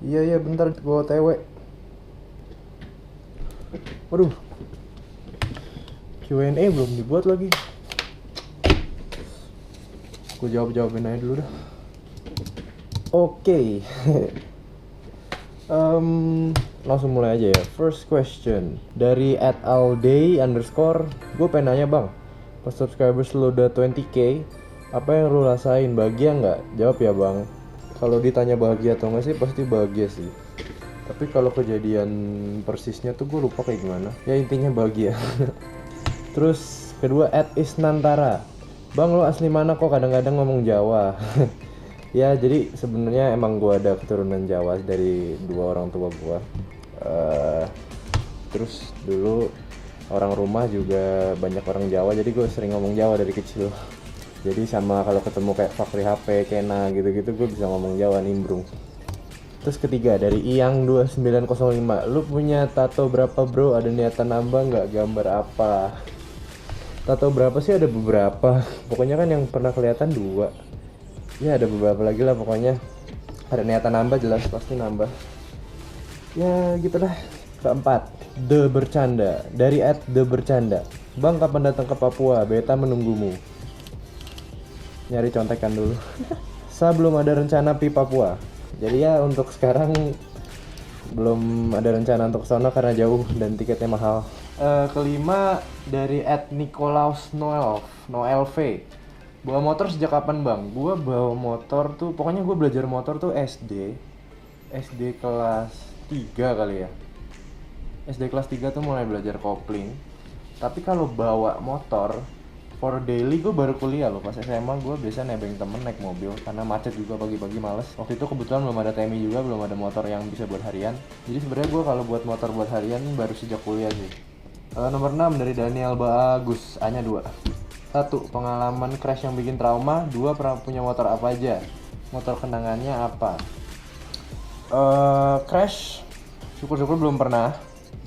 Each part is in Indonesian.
Iya bentar gua OTW. Waduh, Q&A belum dibuat lagi. Gue jawabin aja dulu dah. Oke. Langsung mulai aja ya. First question dari @alday_. Gue pengen nanya bang, pas subscribers lu udah 20k, apa yang lu rasain? Bahagia nggak? Jawab ya bang. Kalau ditanya bahagia atau nggak sih, pasti bahagia sih. Tapi kalau kejadian persisnya tuh gue lupa kayak gimana. Ya intinya bahagia. Terus kedua @isnantara. Bang lo asli mana kok kadang-kadang ngomong Jawa? Ya jadi sebenarnya emang gue ada keturunan Jawa dari dua orang tua gue. Terus dulu orang rumah juga banyak orang Jawa, jadi gue sering ngomong Jawa dari kecil. Jadi sama kalau ketemu kayak Fakri HP, Kena gitu-gitu gue bisa ngomong Jawa nimbrung. Terus ketiga dari Iyang2905. Lu punya tato berapa bro? Ada niatan nambah nggak? Gambar apa? Tato berapa sih? Ada beberapa. Pokoknya kan yang pernah kelihatan 2. Ya ada beberapa lagi lah pokoknya. Ada niatan nambah, jelas pasti nambah. Ya gitulah. Keempat, The Bercanda. Dari @The Bercanda. Bang kapan datang ke Papua? Beta menunggumu. Nyari contekan dulu. Saya belum ada rencana pi Papua. Jadi ya untuk sekarang belum ada rencana untuk kesana karena jauh dan tiketnya mahal. Kelima dari @Nikolaus Noel V. Bawa motor sejak kapan bang? Gua bawa motor tuh, pokoknya gue belajar motor tuh SD kelas 3 kali ya. SD kelas 3 tuh mulai belajar kopling. Tapi kalau bawa motor for daily gue baru kuliah loh. Pas SMA gue biasa nebeng temen naik mobil karena macet juga pagi-pagi males. Waktu itu kebetulan belum ada TMI juga, belum ada motor yang bisa buat harian. Jadi sebenarnya gue kalau buat motor buat harian baru sejak kuliah sih. Nomor 6 dari Daniel Bagus. A-nya 2. 1. Pengalaman crash yang bikin trauma. 2. Pernah punya motor apa aja? Motor kenangannya apa? Crash syukur-syukur belum pernah.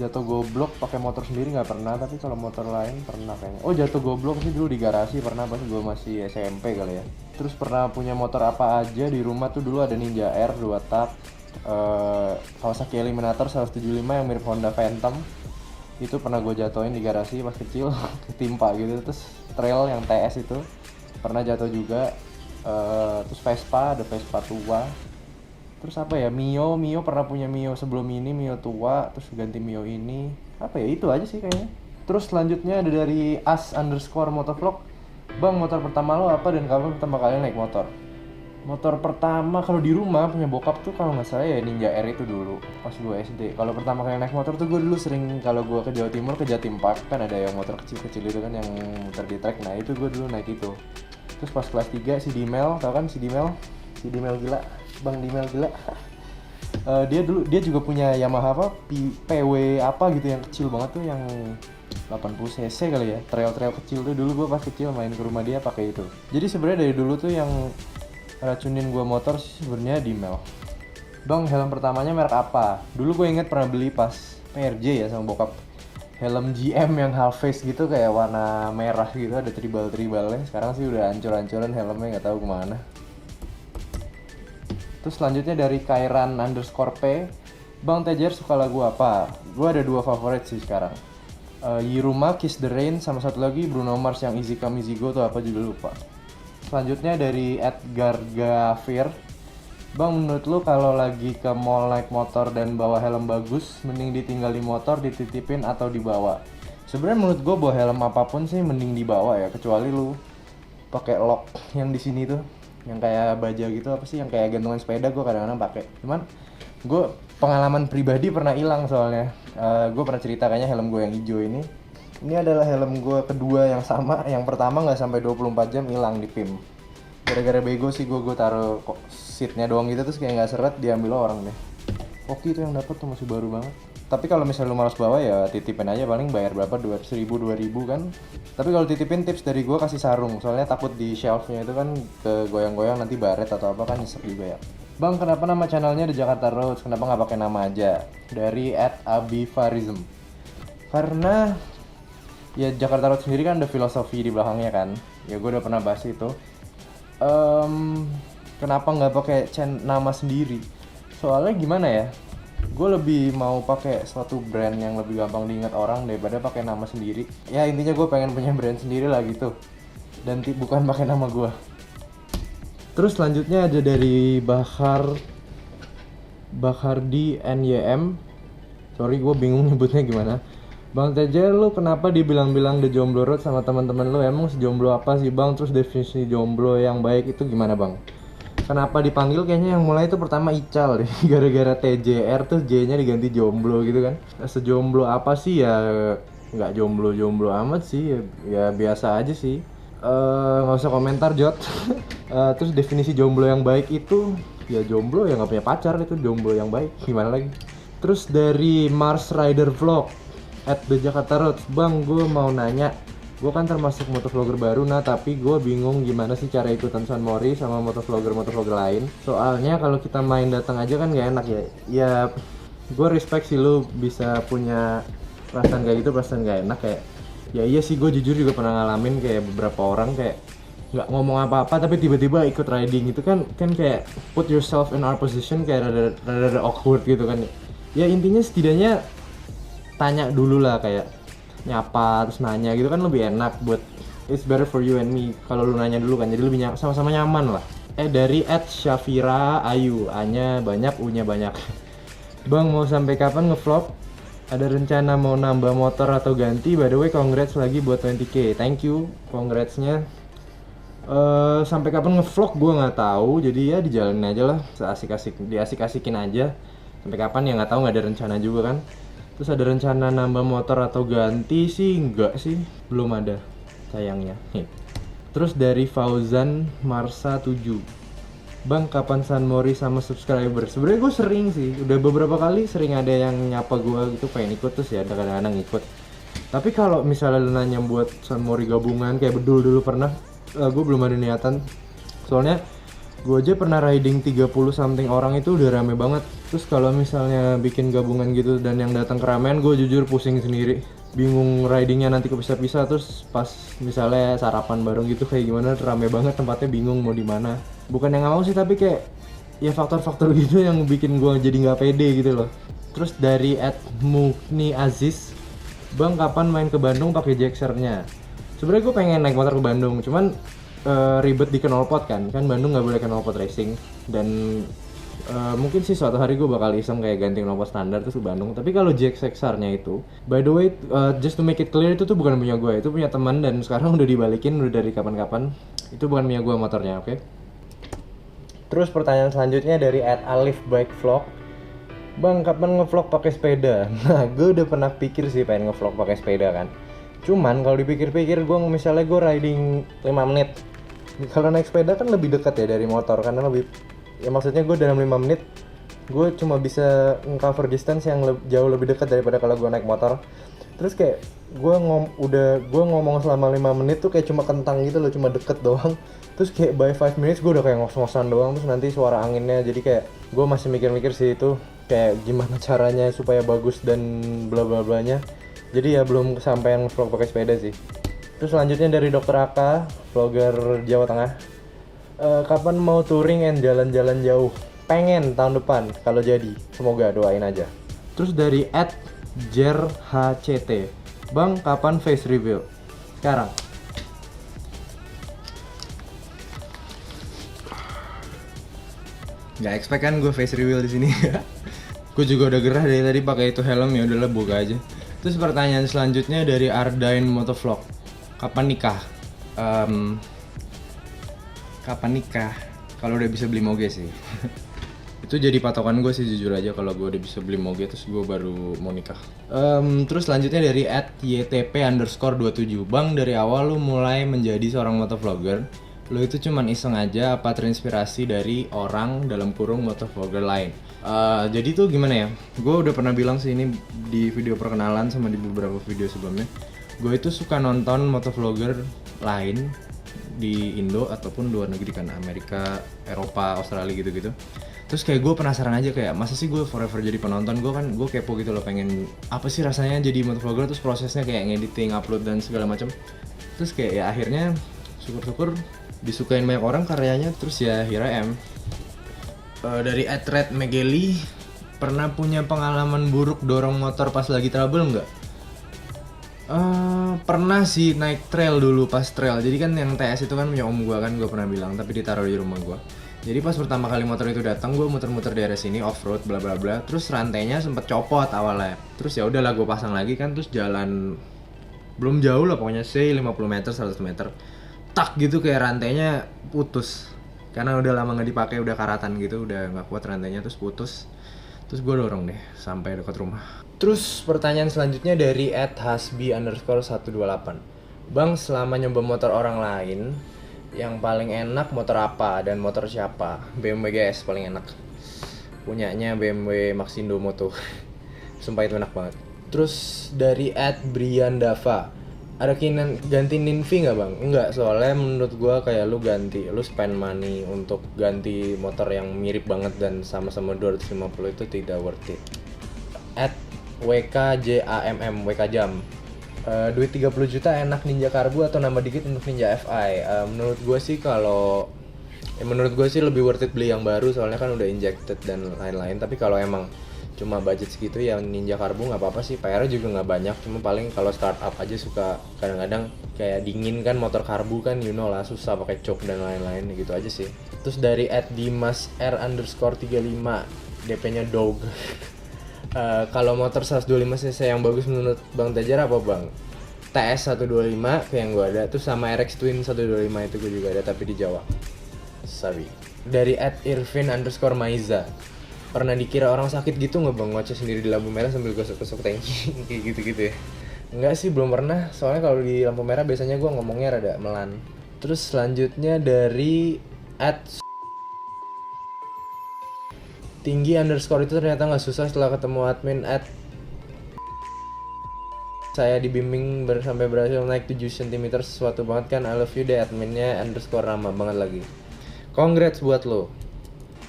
Jatuh goblok pakai motor sendiri nggak pernah, tapi kalau motor lain pernah kayaknya. Oh jatuh goblok sih dulu di garasi pernah pas gue masih SMP kali ya. Terus pernah punya motor apa aja di rumah tuh dulu ada Ninja R 2 tak, Kawasaki Eliminator 175 yang mirip Honda Phantom. Itu pernah gue jatuhin di garasi pas kecil, ketimpa gitu. Terus trail yang TS itu pernah jatuh juga. Terus Vespa, ada Vespa tua. Terus apa ya, Mio pernah punya Mio sebelum ini, Mio tua, terus ganti Mio ini. Apa ya, itu aja sih kayaknya. Terus selanjutnya ada dari @as_motovlog. Bang, motor pertama lo apa dan kapan pertama kali naik motor? Motor pertama kalau di rumah punya bokap tuh kalau nggak salah ya Ninja R itu dulu pas gue SD. Kalau pertama kali naik motor tuh gue dulu sering, kalau gue ke Jawa Timur ke Jatim Park kan ada yang motor kecil-kecil itu kan yang muter di trek. Nah itu gue dulu naik itu. Terus pas kelas 3 si Dimel, tau kan si Dimel gila, Bang Dimel gila. Dia juga punya Yamaha apa PW apa gitu yang kecil banget tuh, yang 80 cc kali ya, trail kecil tuh. Dulu gue pas kecil main ke rumah dia pakai itu. Jadi sebenarnya dari dulu tuh yang racunin gue motor sih sebenarnya Dimel. Bang, helm pertamanya merek apa? Dulu gue inget pernah beli pas PRJ ya sama bokap. Helm GM yang half face gitu kayak warna merah gitu, ada tribal-tribalnya. Sekarang sih udah hancur-hancuran helmnya, nggak tahu kemana. Terus selanjutnya dari Kairan_P. Bang TJR suka lagu apa? Gue ada 2 favorit sih sekarang. Yiruma, Kiss the Rain, sama satu lagi Bruno Mars yang Easy Come Easy Go tuh apa juga lupa. Selanjutnya dari @Gargafir. Bang, menurut lu kalau lagi ke mall naik motor dan bawa helm bagus, mending ditinggal di motor, dititipin atau dibawa? Sebenarnya menurut gue bawa helm apapun sih mending dibawa ya, kecuali lu pakai lock yang di sini tuh, yang kayak baja gitu, apa sih yang kayak gantungan sepeda, gue kadang-kadang pakai. Cuman gue pengalaman pribadi pernah hilang soalnya. Gue pernah cerita kayaknya helm gue yang hijau ini. Ini adalah helm gue kedua yang sama. Yang pertama nggak sampai 24 jam hilang di PIM. Gara-gara bego sih gue taruh kok seatnya doang gitu, terus kayak nggak seret, diambil orang deh. Oke, itu yang dapat tuh masih baru banget. Tapi kalau misalnya lu malas bawa ya titipin aja, paling bayar berapa, 2.000 kan. Tapi kalau titipin, tips dari gue kasih sarung, soalnya takut di shelfnya itu kan ke goyang-goyang nanti baret atau apa kan, nyesek juga ya. Bang, kenapa nama channelnya The Jakarta Roads? Kenapa nggak pakai nama aja? Dari @abifarism. Karena ya Jakarta Roads sendiri kan ada filosofi di belakangnya kan. Ya gue udah pernah bahas itu. Kenapa nggak pakai nama sendiri? Soalnya gimana ya? Gue lebih mau pakai suatu brand yang lebih gampang diingat orang daripada pakai nama sendiri. Ya intinya gue pengen punya brand sendiri lah gitu. Dan bukan pakai nama gue. Terus selanjutnya ada dari Bahardi NYM. Sorry, gue bingung nyebutnya gimana. Bang Teja, lu kenapa dibilang-bilang The Jomblo Road sama teman-teman lu? Emang sejomblo apa sih bang? Terus definisi jomblo yang baik itu gimana bang? Kenapa dipanggil, kayaknya yang mulai itu pertama Ical deh. Gara-gara TJR terus J-nya diganti jomblo gitu kan. Sejomblo apa sih ya? Nggak jomblo-jomblo amat sih, ya biasa aja sih. Nggak usah komentar Jot. Terus definisi jomblo yang baik itu ya jomblo yang nggak punya pacar, itu jomblo yang baik. Gimana lagi? Terus dari Mars Rider Vlog @The Jakarta Roads, bang gue mau nanya, gue kan termasuk motovlogger baru, nah tapi gue bingung gimana sih cara ikutan San Mori sama motovlogger lain. Soalnya kalau kita main datang aja kan gak enak ya. Ya gue respect sih lu bisa punya perasaan kayak gitu, perasaan gak enak kayak. Ya iya sih, gue jujur juga pernah ngalamin kayak beberapa orang kayak nggak ngomong apa-apa tapi tiba-tiba ikut riding itu kan kayak put yourself in our position, kayak rada awkward gitu kan. Ya intinya setidaknya tanya dulu lah, kayak nyapa terus nanya gitu kan lebih enak, buat it's better for you and me kalau lu nanya dulu kan, jadi lebih sama-sama nyaman lah. Dari @Syafira Ayu, A-nya banyak, U-nya banyak. Bang, mau sampai kapan ngevlog? Ada rencana mau nambah motor atau ganti? By the way, congrats lagi buat 20k. Thank you, congrats-nya. Sampai kapan ngevlog gue nggak tahu, jadi ya dijalanin aja lah, diasik-asikin aja. Sampai kapan ya nggak tahu, nggak ada rencana juga kan. Terus ada rencana nambah motor atau ganti sih? Enggak sih, belum ada sayangnya. Terus dari Fauzan Marsa 7, bang kapan San Mori sama subscriber? Sebenarnya gue sering sih, udah beberapa kali sering ada yang nyapa gue gitu pengen ikut, terus ya ada kadang-kadang ikut. Tapi kalau misalnya lu nanya buat San Mori gabungan kayak Bedul dulu pernah, gue belum ada niatan. Soalnya gue aja pernah riding 30 something orang itu udah rame banget. Terus kalau misalnya bikin gabungan gitu dan yang datang keramaian, gue jujur pusing sendiri, bingung ridingnya nanti kepisah-pisah. Terus pas misalnya sarapan bareng gitu kayak gimana, rame banget tempatnya, bingung mau di mana. Bukan yang nggak mau sih, tapi kayak ya faktor-faktor gitu yang bikin gue jadi nggak pede gitu loh. Terus dari @mukni Aziz, bang kapan main ke Bandung pakai Jaxer-nya? Sebenarnya gue pengen naik motor ke Bandung, cuman ribet di knalpot kan Bandung nggak boleh knalpot racing. Dan mungkin sih suatu hari gue bakal iseng kayak ganti knalpot standar terus ke Bandung. Tapi kalau JXR-nya itu, by the way, just to make it clear, itu tuh bukan punya gue, itu punya teman dan sekarang udah dibalikin, udah dari kapan-kapan. Itu bukan punya gue motornya, oke? Terus pertanyaan selanjutnya dari @alif bike vlog, bang kapan ngevlog pakai sepeda? Nah, gue udah pernah pikir sih pengen ngevlog pakai sepeda kan. Cuman kalau dipikir-pikir, misalnya gue riding 5 menit. Kalau naik sepeda kan lebih dekat ya dari motor, karena lebih, ya maksudnya gue dalam 5 menit gue cuma bisa cover distance yang jauh lebih dekat daripada kalau gue naik motor. Terus kayak gue ngomong selama 5 menit tuh kayak cuma kentang gitu loh, cuma deket doang. Terus kayak by 5 minutes gue udah kayak ngos-ngosan doang, terus nanti suara anginnya, jadi kayak gue masih mikir-mikir sih itu kayak gimana caranya supaya bagus dan bla bla blanya. Jadi ya belum kesampaian vlog pakai sepeda sih. Terus selanjutnya dari Dr. Aka, vlogger Jawa Tengah. Kapan mau touring and jalan-jalan jauh? Pengen tahun depan kalau jadi. Semoga, doain aja. Terus dari @jerhct, bang kapan face reveal? Sekarang. Gak expect kan gue face reveal di sini. Gue juga udah gerah dari tadi pakai itu helm, ya udahlah buka aja. Terus pertanyaan selanjutnya dari Ardain Motovlog, kapan nikah? Kapan nikah? Kalau udah bisa beli moge sih. Itu jadi patokan gue sih jujur aja, kalau gue udah bisa beli moge terus gue baru mau nikah. Terus selanjutnya dari @ytp_27, bang dari awal lu mulai menjadi seorang motovlogger, lo itu cuman iseng aja apa terinspirasi dari orang dalam kurung motovlogger lain? Jadi tuh gimana ya, gue udah pernah bilang sih ini di video perkenalan sama di beberapa video sebelumnya. Gue itu suka nonton motovlogger lain di Indo ataupun luar negeri kan, Amerika, Eropa, Australia gitu-gitu. Terus kayak gue penasaran aja kayak masa sih gue forever jadi penonton, gue kepo gitu loh, pengen apa sih rasanya jadi motovlogger, terus prosesnya kayak ngediting, upload dan segala macam. Terus kayak ya akhirnya syukur-syukur disukain banyak orang karyanya, terus ya here I am. Dari @red Megeli, pernah punya pengalaman buruk dorong motor pas lagi trouble nggak? Pernah sih naik trail dulu pas trail. Jadi kan yang TS itu kan punya om gua kan, gue pernah bilang, tapi ditaruh di rumah gua. Jadi pas pertama kali motor itu datang, gue muter-muter di area sini off road bla bla bla. Terus rantainya sempet copot awalnya. Terus ya udahlah gue pasang lagi kan, terus jalan belum jauh lah pokoknya, say 50 meter 100 meter. Tak gitu kayak rantainya putus. Karena udah lama nggak dipakai, udah karatan gitu, udah nggak kuat rantainya, terus putus. Terus gue dorong deh sampai dekat rumah. Terus pertanyaan selanjutnya dari @hasbi_128. Bang, selama nyoba motor orang lain, yang paling enak motor apa dan motor siapa? BMW GS paling enak. Punyanya BMW Maxindo Moto. Sumpah itu enak banget. Terus dari @briandava, ada keinginan ganti Ninvi nggak bang? Enggak, soalnya menurut gua kayak lu spend money untuk ganti motor yang mirip banget dan sama-sama 250 itu tidak worth it. @WKJAMM, WKJam, duit 30 juta enak Ninja Karbu atau nambah dikit untuk Ninja FI? Menurut gue sih menurut gue sih lebih worth it beli yang baru, soalnya kan udah injected dan lain-lain. Tapi kalau emang cuma budget segitu ya Ninja Karbu nggak apa-apa sih, PR juga nggak banyak, cuma paling kalau startup aja suka kadang-kadang kayak dingin kan, motor karbu kan lah susah pakai cok dan lain-lain gitu aja sih. Terus dari @dimasr_35, DP-nya dog. Kalau motor 125cc yang bagus menurut Bang Tejar apa bang? TS 125 kayak yang gue ada, terus sama RX Twin 125 itu gue juga ada tapi di Jawa. Sabi. Dari @irvin_maiza, pernah dikira orang sakit gitu nggak bang ngoceh sendiri di lampu merah sambil gosok-gosok tangki kayak gitu-gitu ya? Enggak sih, belum pernah, soalnya kalau di lampu merah biasanya gue ngomongnya rada melan. Terus selanjutnya dari @tinggi_, itu ternyata nggak susah setelah ketemu admin saya dibimbing sampai berhasil naik 7 cm, sesuatu banget kan, I love you deh adminnya _Rama banget lagi. Congrats buat lo.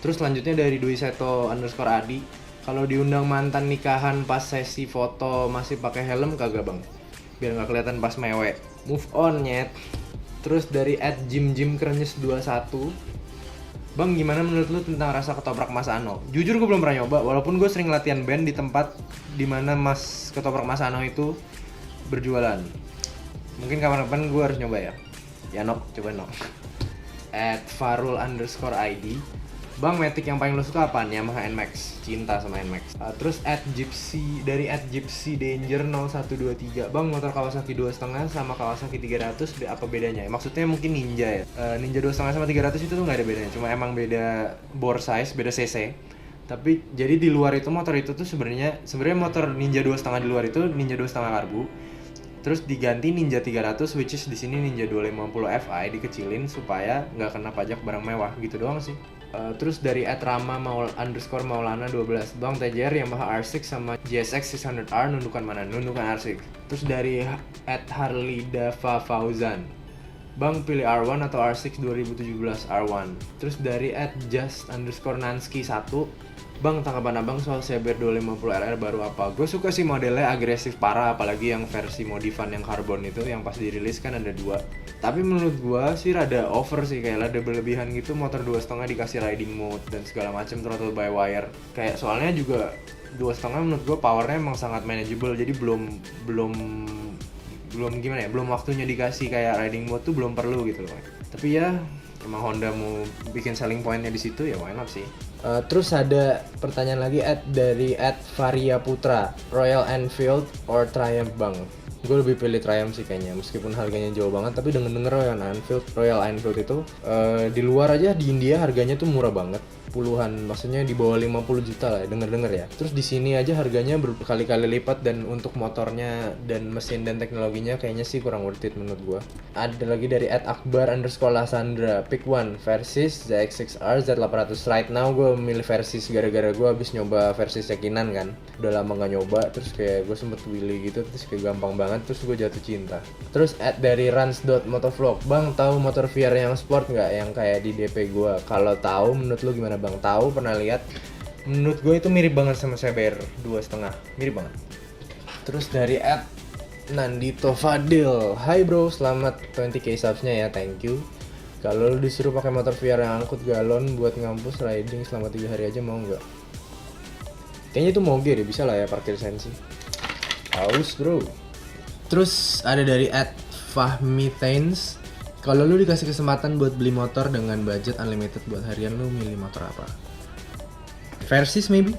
Terus selanjutnya dari Dwi_Seto_Adi, kalau diundang mantan nikahan pas sesi foto masih pakai helm kagak bang? Biar nggak kelihatan pas mewek. Move on nyet. Terus dari @jimjimkrenyes21, bang gimana menurut lu tentang rasa ketoprak Mas Ano? Jujur gue belum pernah nyoba, walaupun gue sering latihan band di tempat dimana Mas ketoprak Mas Ano itu berjualan. Mungkin kapan-kapan gue harus nyoba ya. Ya Nok, coba Nok. @farul_id, bang Matic yang paling lo suka apaan? Yamaha NMAX, cinta sama NMAX. Terus dari @gypsy danger 0123, bang motor Kawasaki 2.5 sama Kawasaki 300 apa bedanya? Maksudnya mungkin Ninja ya. Ninja 2.5 sama 300 itu tuh nggak ada bedanya, cuma emang beda bore size, beda cc. Tapi jadi di luar itu motor itu tuh sebenarnya motor Ninja 2.5 di luar itu Ninja 2.5 karbu. Terus diganti Ninja 300, which is di sini Ninja 250 Fi dikecilin supaya nggak kena pajak barang mewah gitu doang sih. Terus dari @rama_maulana 12, bang TJR Yamaha R6 sama GSX 600R nundukan mana? Nundukan R6. Terus dari @harlidava_fauzan, bang pilih R1 atau R6 2017? R1. Terus dari @just_nansky 1, bang tanggapan abang soal CBR 250RR baru apa? Gue suka sih modelnya agresif parah, apalagi yang versi modifan yang karbon itu yang pas dirilis kan ada 2. Tapi menurut gue sih rada over sih, kayak rada berlebihan gitu, motor 2.5 dikasih riding mode dan segala macam, throttle by wire. Kayak soalnya juga 2.5 menurut gue powernya emang sangat manageable, jadi belum gimana ya, belum waktunya dikasih kayak riding mode tuh belum perlu gitu loh. Tapi ya emang Honda mau bikin selling pointnya di situ ya why not sih. Terus ada pertanyaan lagi dari @Varia Putra, Royal Enfield or Triumph bang? Gue lebih pilih Triumph sih kayaknya, meskipun harganya jauh banget, tapi denger Royal Enfield itu di luar aja di India harganya tuh murah banget. puluhan, maksudnya di bawah 50 juta lah, denger-denger ya. Terus di sini aja harganya berkali-kali lipat, dan untuk motornya dan mesin dan teknologinya kayaknya sih kurang worth it menurut gua. Ada lagi dari @akbar_lasandra, pick one, Versys ZX6R Z800. Right now gue milih Versys gara-gara gue habis nyoba Versys Sekinan kan, udah lama gak nyoba, terus kayak gue sempet willy gitu, terus kayak gampang banget, terus gue jatuh cinta. Terus dari Rans.motovlog, bang tahu motor VR yang sport nggak, yang kayak di DP gue? Kalau tahu, menurut lu gimana bang? Tahu, pernah lihat? Menurut gue itu mirip banget sama CBR 2,5, mirip banget. Terus dari Nandito Fadil, hai bro, selamat 20k subsnya ya, thank you. Kalau lu disuruh pakai motor VR yang angkut galon buat ngampus riding selama 3 hari aja, mau nggak? Kayaknya itu moge deh, bisa lah ya parkir sensi. Haus bro. Terus ada dari @fahmitains, kalau lu dikasih kesempatan buat beli motor dengan budget unlimited buat harian, lu milih motor apa? Versys maybe?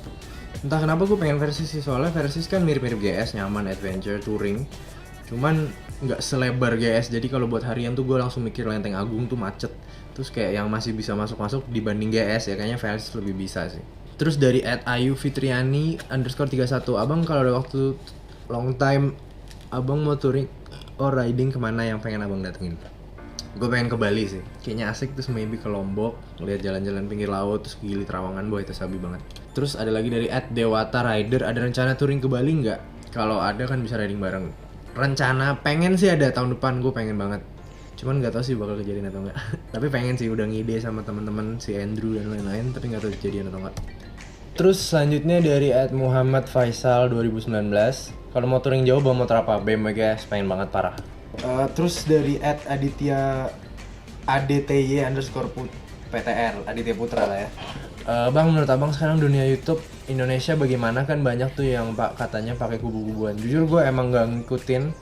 Entah kenapa gue pengen Versys sih, soalnya Versys kan mirip-mirip GS, nyaman, adventure, touring. Cuman nggak selebar GS, jadi kalau buat harian tuh gue langsung mikir Lenteng Agung tuh macet. Terus kayak yang masih bisa masuk-masuk dibanding GS ya, kayaknya Versys lebih bisa sih. Terus dari @ayufitriani_31, abang kalau ada waktu long time, abang mau touring or riding kemana yang pengen abang datengin? Gue pengen ke Bali sih, kayaknya asik. Terus maybe ke Lombok, lihat jalan-jalan pinggir laut, terus ke Gili Trawangan, boy itu sabi banget. Terus ada lagi dari @dewata_rider, ada rencana touring ke Bali nggak? Kalau ada kan bisa riding bareng. Rencana pengen sih ada tahun depan, gue pengen banget. Cuman nggak tahu sih bakal kejadian atau nggak. Tapi pengen sih, udah ngide sama teman-teman si Andrew dan lain-lain, tapi nggak tahu kejadian atau nggak. Terus selanjutnya dari @muhammadfaisal 2019, kalau mau touring jauh bawa motor apa? BMW guys, pengen banget parah. Terus dari @aditya _PTR, Aditya Putra lah ya. Bang, menurut abang sekarang dunia YouTube Indonesia bagaimana? Kan banyak tuh yang katanya pakai kubu-kubuan. Jujur gue emang nggak ngikutin.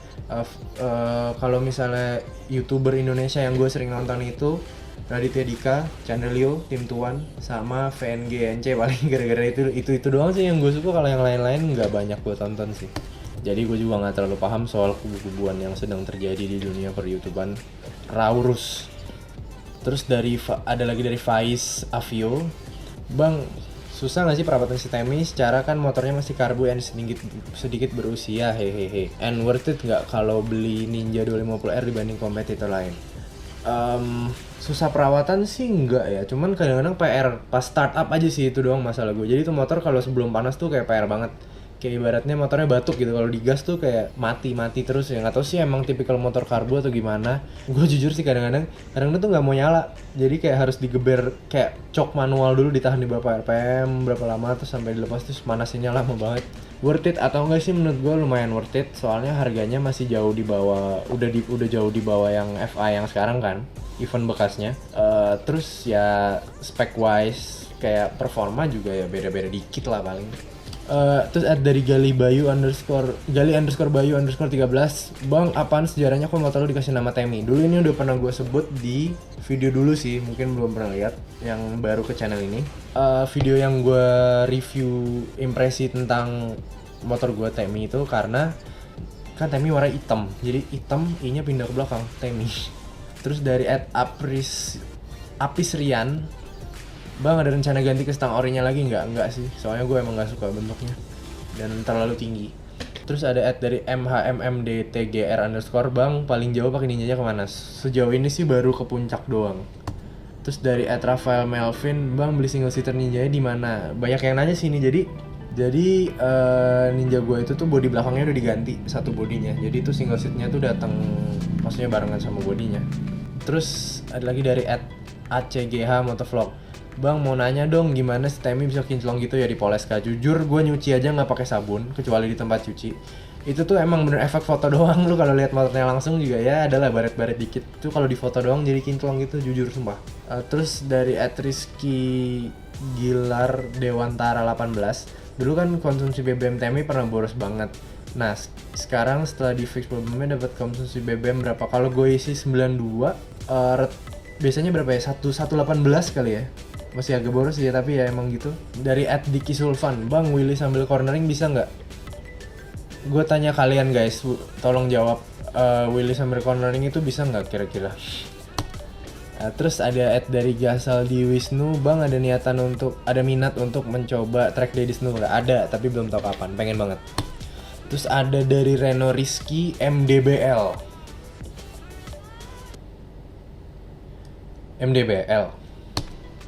Kalau misalnya YouTuber Indonesia yang gue sering nonton itu Raditya Dika, Chandelio, Tim Tuan, sama VNGNC paling. Gara-gara itu doang sih yang gue suka. Kalau yang lain-lain nggak banyak gue tonton sih. Jadi gue juga nggak terlalu paham soal kubu-kubuan yang sedang terjadi di dunia per-YouTuban Raurus. Terus ada lagi dari Faiz Avio, bang susah nggak sih perawatan si Temi? Secara kan motornya masih karbu and sedikit berusia, hehehe. And worth it nggak kalau beli Ninja 250R dibanding kompetitor lain? Susah perawatan sih enggak ya, cuman kadang-kadang PR pas startup aja sih, itu doang masalah gue. Jadi tuh motor kalau sebelum panas tuh kayak PR banget. Kayak ibaratnya motornya batuk gitu, kalau digas tuh kayak mati terus ya. Nggak tahu sih emang tipikal motor karbo atau gimana. Gue jujur sih kadang-kadang tuh nggak mau nyala, jadi kayak harus digeber kayak cok manual dulu, ditahan di berapa RPM berapa lama, terus sampai dilepas, terus panasnya lama banget. Worth it atau enggak sih? Menurut gue lumayan worth it, soalnya harganya masih jauh di bawah, udah jauh di bawah yang FA yang sekarang kan, even bekasnya. Terus ya spec wise kayak performa juga ya beda-beda dikit lah paling. Terus dari gali_bayu_13, bang apaan sejarahnya kok motor lu dikasih nama Temi? Dulu ini udah pernah gue sebut di video dulu sih, mungkin belum pernah lihat yang baru ke channel ini. Video yang gue review impresi tentang motor gue Temi itu karena kan Temi warna hitam, jadi hitam I-nya pindah ke belakang Temi. Terus dari @apisrian, bang ada rencana ganti ke stang orinya lagi nggak? Enggak sih, soalnya gue emang nggak suka bentuknya dan terlalu tinggi. Terus ada dari MHMMDTGR_, bang paling jauh pakai Ninjanya kemana? Sejauh ini sih baru ke puncak doang. Terus dari @Rafael Melvin, bang beli single seater Ninjanya di mana? Banyak yang nanya sih ini. Jadi Ninja gue itu tuh bodi belakangnya udah diganti satu bodinya, jadi itu single seatnya tuh datang maksudnya barengan sama bodinya. Terus ada lagi dari @ACGH Motovlog, bang mau nanya dong gimana si Temi bisa kinclong gitu ya di Poleska? Jujur gue nyuci aja nggak pakai sabun kecuali di tempat cuci. Itu tuh emang bener efek foto doang, lu kalau lihat motornya langsung juga ya adalah baret-baret dikit. Itu kalau di foto doang jadi kinclong gitu, jujur sumpah. Terus dari @Rizky Gilar Dewantara 18, dulu kan konsumsi BBM Temi pernah boros banget. Nah sekarang setelah di fix problemnya dapat konsumsi BBM berapa? Kalau gue isi 92, biasanya berapa ya? 118 kali ya. Masih agak boros ya, tapi ya emang gitu. Dari @Diki Sulfan, bang Willy sambil cornering bisa nggak? Gue tanya kalian guys, tolong jawab, Willy sambil cornering itu bisa nggak kira-kira? Nah, terus ada dari Gasal di Wisnu, bang ada minat untuk mencoba track day di Snow nggak? Ada, tapi belum tahu kapan, pengen banget. Terus ada dari Reno Rizky MDBL.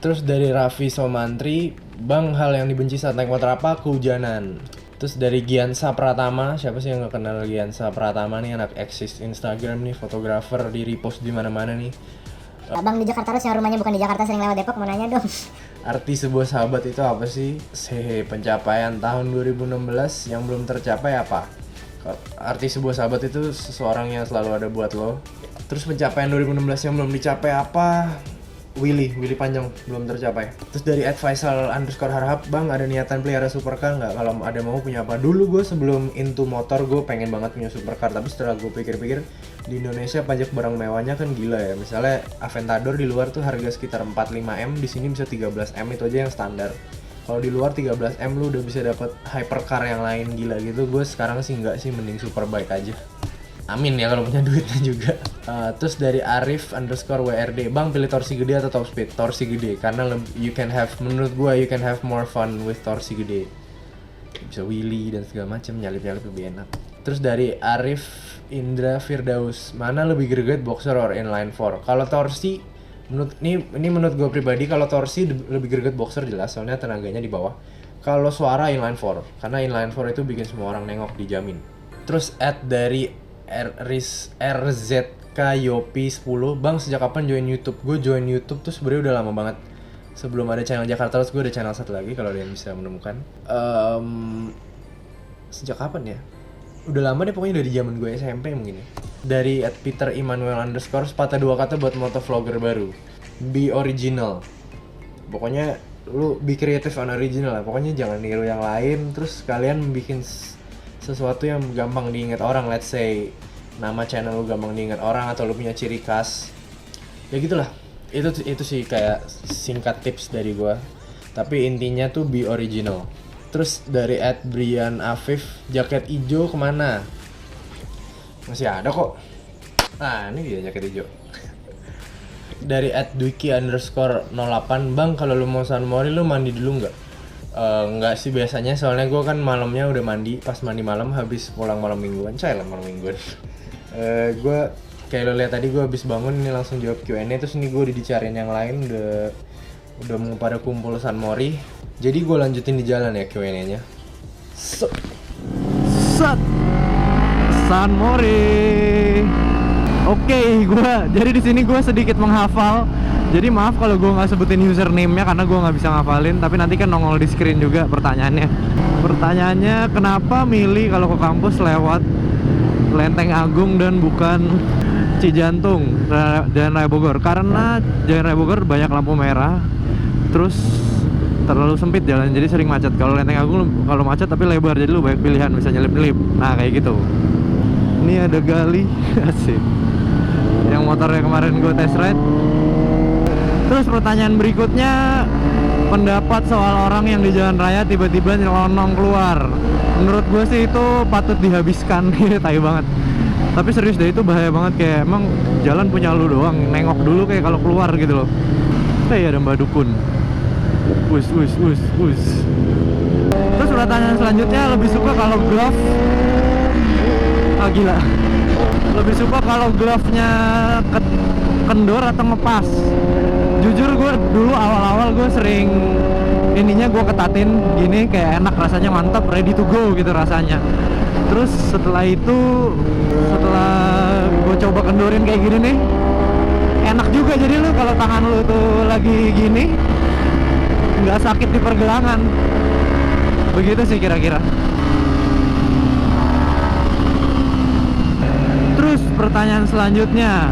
Terus dari Raffi Somantri, bang hal yang dibenci saat naik motor apa? Kehujanan. Terus dari Giansa Pratama, siapa sih yang nggak kenal Giansa Pratama nih, anak eksis Instagram nih, fotografer, di repost di mana-mana nih. Abang di Jakarta terus yang rumahnya bukan di Jakarta, sering lewat Depok, mau nanya dong. Arti sebuah sahabat itu apa sih? Pencapaian tahun 2016 yang belum tercapai apa? Arti sebuah sahabat itu seseorang yang selalu ada buat lo. Terus pencapaian 2016 yang belum dicapai apa? Willy panjang belum tercapai. Terus dari @faisal_harhab, bang ada niatan pelihara supercar nggak? Kalau ada mau punya apa? Dulu gue sebelum into motor gue pengen banget punya supercar, tapi setelah gue pikir-pikir di Indonesia pajak barang mewahnya kan gila ya. Misalnya Aventador di luar tuh harga sekitar 45M, di sini bisa 13M, itu aja yang standar. Kalau di luar 13M lu udah bisa dapat hypercar yang lain gila gitu. Gue sekarang sih nggak sih, mending superbike aja. Amin ya kalau punya duitnya juga. Terus dari Arif_WRD, bang pilih torsi gede atau top speed? Torsi gede, karena menurut gue you can have more fun with torsi gede. Bisa wheelie dan segala macam, nyalip-nyalip lebih enak. Terus dari Arif Indra Firdaus, mana lebih greget, boxer or inline 4? Kalau torsi, ini menurut gue pribadi, kalau torsi lebih greget boxer jelas, soalnya tenaganya di bawah. Kalau suara inline 4, karena inline 4 itu bikin semua orang nengok, dijamin. Terus dari RZK Yopi 10, bang sejak kapan join YouTube? Gue join YouTube tuh sebenarnya udah lama banget. Sebelum ada channel Jakarta terus gue ada channel satu lagi kalau kalian bisa menemukan. Sejak kapan ya? Udah lama deh, pokoknya dari zaman gue SMP mungkin ya. Dari @peter_immanuel_, sepatah dua kata buat motovlogger baru. Be original. Pokoknya lu be creative and original lah. Pokoknya jangan niru yang lain. Terus kalian bikin sesuatu yang gampang diingat orang. Let's say nama channel lu gampang diingat orang, atau lu punya ciri khas. Ya gitulah. Itu sih kayak singkat tips dari gua. Tapi intinya tuh be original. Terus dari @Brian Afif, jaket hijau kemana? Masih ada kok. Nah ini dia jaket hijau. Dari @dwiki_08, bang kalau lu mau San Mori lu mandi dulu nggak? Nggak sih biasanya, soalnya gue kan malamnya udah mandi. Pas mandi malam habis pulang malam mingguan, malam mingguan. Gue kayak lo lihat tadi, gue habis bangun ini langsung jawab Q&A. Terus ini gue udah dicariin yang lain, udah mau pada kumpul San Mori. Jadi gue lanjutin di jalan ya Q&A-nya. San Mori. Oke, jadi di sini gue sedikit menghafal. Jadi maaf kalau gue nggak sebutin username-nya karena gue nggak bisa ngafalin. Tapi nanti kan nongol di screen juga pertanyaannya. Pertanyaannya, kenapa milih kalau ke kampus lewat Lenteng Agung dan bukan Cijantung, Jalan Raya Bogor? Karena Jalan Raya Bogor banyak lampu merah, terus terlalu sempit jalan, jadi sering macet. Kalau Lenteng Agung kalau macet tapi lebar, jadi lu banyak pilihan, bisa nyelip-nyelip. Nah kayak gitu. Ini ada Gali, asik, yang motornya kemarin gue test ride. Terus pertanyaan berikutnya, pendapat soal orang yang di jalan raya tiba-tiba nyelonong keluar. Menurut gue sih itu patut dihabiskan. Tai banget. Tapi serius deh, itu bahaya banget. Kayak emang jalan punya lu doang, nengok dulu kayak kalau keluar gitu loh. Kayak ada Mbak Dukun. Us. Terus pertanyaan selanjutnya, lebih suka kalau glove gila. Lebih suka kalau glove-nya kendor atau ngepas? Jujur gue dulu awal-awal gue sering ininya gue ketatin gini, kayak enak rasanya, mantap, ready to go gitu rasanya. Terus setelah gue coba kendorin kayak gini nih, enak juga. Jadi lu kalau tangan lu tuh lagi gini nggak sakit di pergelangan. Begitu sih kira-kira. Terus pertanyaan selanjutnya,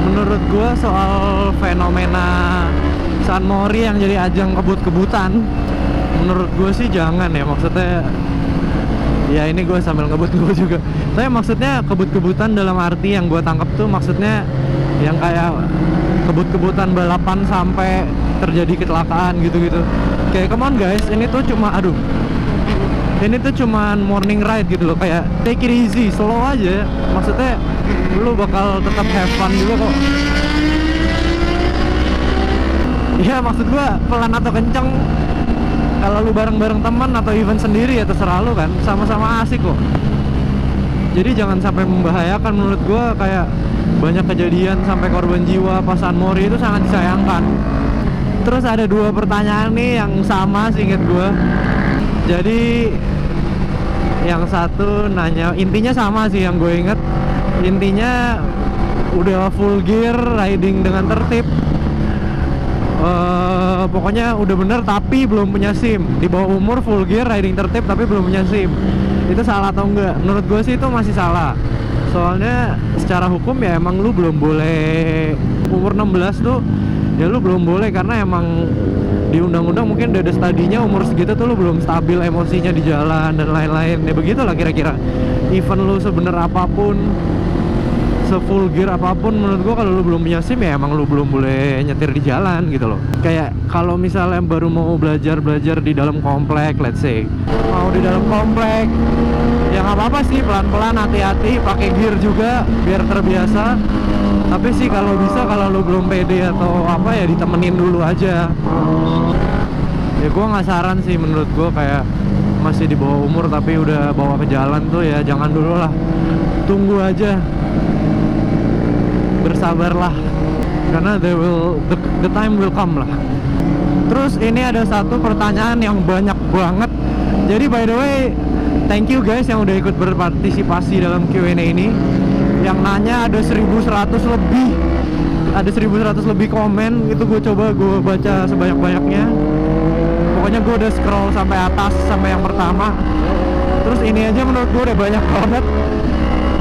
menurut gue soal fenomena San Mori yang jadi ajang kebut-kebutan, menurut gue sih jangan ya. Maksudnya ya ini gue sambil ngebut-ngebut juga. Tapi maksudnya kebut-kebutan dalam arti yang gue tangkap tuh maksudnya yang kayak kebut-kebutan balapan sampai terjadi kecelakaan gitu-gitu. Kayak come on guys, ini tuh cuma morning ride gitu loh. Kayak take it easy, slow aja. Maksudnya lu bakal tetap have fun juga kok. Ya maksud gua pelan atau kenceng, kalau lu bareng-bareng teman atau event sendiri ya terserah lu kan, sama-sama asik kok. Jadi jangan sampai membahayakan menurut gua. Kayak banyak kejadian sampai korban jiwa pas San Mori itu sangat disayangkan. Terus ada 2 pertanyaan nih yang sama seinget gua. Jadi yang satu nanya, intinya sama sih yang gue inget. Intinya udah full gear, riding dengan tertib, pokoknya udah bener tapi belum punya SIM. Di bawah umur full gear, riding tertib tapi belum punya SIM. Itu salah atau enggak? Menurut gue sih itu masih salah. Soalnya secara hukum ya emang lu belum boleh, umur 16 tuh ya lu belum boleh, karena emang di undang-undang mungkin udah ada studinya umur segitu tuh lu belum stabil emosinya di jalan dan lain-lain. Ya begitulah kira-kira. Even lu sebener apapun, se-full gear apapun, menurut gua kalau lu belum punya SIM ya emang lu belum boleh nyetir di jalan gitu loh. Kayak kalau misalnya baru mau belajar di dalam komplek, let's say mau di dalam komplek, ya nggak apa-apa sih, pelan-pelan, hati-hati, pakai gear juga biar terbiasa. Tapi sih kalau bisa, kalau lu belum pede atau apa ya ditemenin dulu aja. Ya gua nggak saran sih, menurut gua kayak masih di bawah umur tapi udah bawa ke jalan tuh ya jangan dulu lah, tunggu aja, bersabarlah, karena the time will come lah. Terus ini ada satu pertanyaan yang banyak banget. Jadi by the way, thank you guys yang udah ikut berpartisipasi dalam Q&A ini. Yang nanya ada 1100 lebih, ada 1100 lebih komen. Itu gue coba gue baca sebanyak-banyaknya. Pokoknya gue udah scroll sampai atas, sampai yang pertama. Terus ini aja menurut gue udah banyak banget.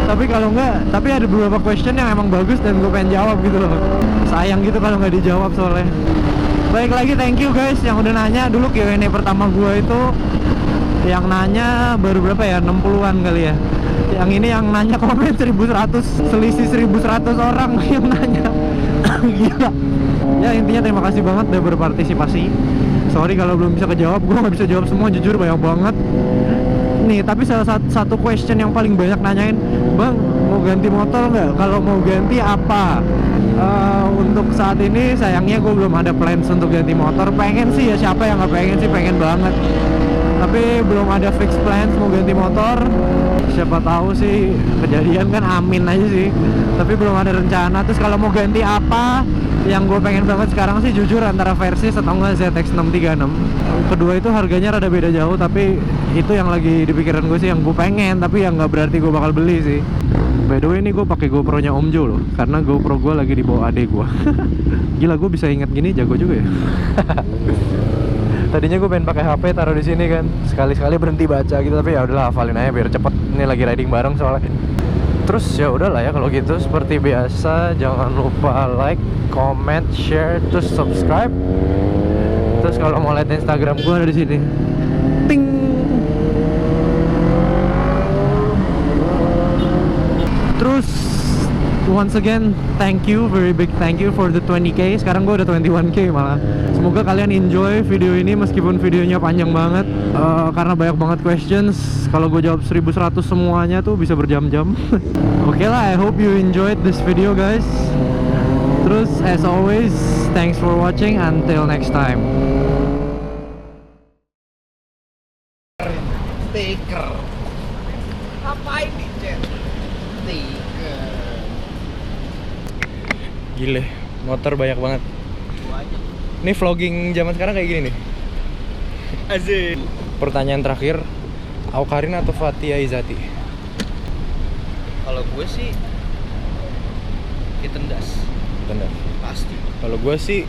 Tapi kalau enggak, tapi ada beberapa question yang emang bagus dan gue pengen jawab gitu loh. Sayang gitu kalau nggak dijawab soalnya. Baik lagi, thank you guys yang udah nanya. Dulu Q&A pertama gue itu yang nanya baru berapa ya, 60-an kali ya. Yang ini yang nanya komen 1100, selisih 1100 orang yang nanya. Gila. Ya intinya terima kasih banget udah berpartisipasi. Sorry kalau belum bisa kejawab, gue nggak bisa jawab semua, jujur banyak banget. Nih, tapi salah satu question yang paling banyak nanyain, bang mau ganti motor nggak? Kalau mau ganti apa? Untuk saat ini sayangnya gue belum ada plans untuk ganti motor. Pengen sih ya, siapa yang nggak pengen sih, pengen banget. Tapi belum ada fix plans mau ganti motor. Siapa tahu sih kejadian kan, amin aja sih. Tapi belum ada rencana. Terus kalau mau ganti apa? Yang gue pengen banget sekarang sih jujur antara Versys atau enggak ZX 636. Kedua itu harganya rada beda jauh, tapi itu yang lagi di pikiran gue sih, yang gue pengen. Tapi yang nggak berarti gue bakal beli sih. By the way ini gue pakai GoPro-nya Om Jo loh, karena GoPro gue lagi dibawa adek gue. Gila, gue bisa inget gini, jago juga ya. Tadinya gue pengen pakai HP taruh di sini kan, sekali-sekali berhenti baca gitu, tapi ya udahlah, hafalin aja biar cepet. Ini lagi riding bareng soalnya. Terus ya udahlah ya kalau gitu, seperti biasa jangan lupa like, comment, share, terus subscribe. Terus kalau mau lihat Instagram gue ada di sini. Ting. Terus once again, thank you, very big thank you for the 20k. Sekarang gue udah 21k malah. Semoga kalian enjoy video ini meskipun videonya panjang banget, karena banyak banget questions. Kalau gue jawab 1100 semuanya tuh bisa berjam-jam. Oke lah, I hope you enjoyed this video guys. Terus as always, thanks for watching, until next time. Stiker. Ngapain di chat? Stiker. Gile, motor banyak banget. Ini vlogging zaman sekarang kayak gini nih. Asik. Pertanyaan terakhir, Aukarin atau Fathia Izati? Kalau gue sih Kitten Das. Bener. Pasti. Kalau gue sih